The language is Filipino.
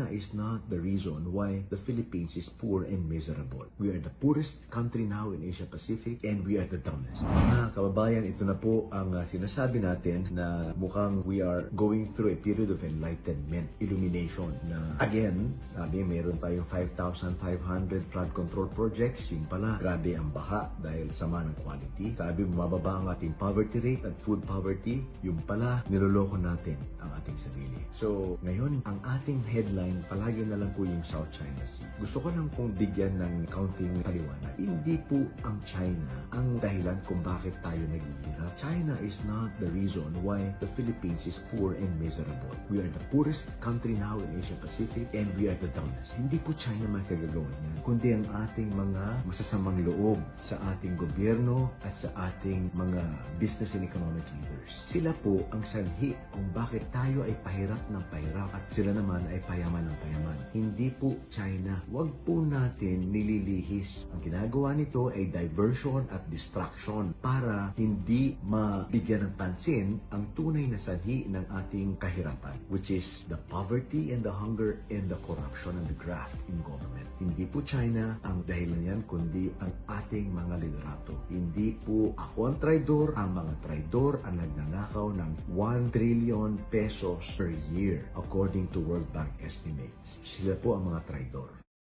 China is not the reason why the Philippines is poor and miserable. We are the poorest country now in Asia Pacific and we are the dumbest. Mga kababayan, ito na po ang sinasabi natin na mukhang we are going through a period of enlightenment, illumination na again, sabi meron tayong 5,500 flood control projects. Yung pala, grabe ang baha dahil sama ng quality. Sabi, bumababa ang ating poverty rate at food poverty. Yung pala, niloloko natin ang ating sarili. So, ngayon, ang ating headline, palagi na lang po yung South China Sea. Gusto ko lang pong bigyan ng counting paliwanag. Hindi po ang China ang dahilan kung bakit tayo naghihirap. China is not the reason why the Philippines is poor and miserable. We are the poorest country now in Asia Pacific and we are the dumbest. Hindi po China magkagagawa niyan, kundi ang ating mga masasamang loob sa ating gobyerno at sa ating mga business and economic leaders. Sila po ang sanhi kung bakit tayo ay pahirap ng pahirap at sila naman ay payaman ng payaman. Hindi po China. Huwag po natin nililihis. Ang ginagawa nito ay diversion at distraction para hindi mabigyan ng pansin ang tunay na sanhi ng ating kahirapan, which is the poverty and the hunger and the corruption and the graft in government. Hindi po China ang dahilan yan, kundi ang ating mga liderato. Hindi po ako ang traidor, ang mga traidor ang nagnanakaw ng 1 trillion pesos per year according to World Bank estimates. Sila po ang mga traidor.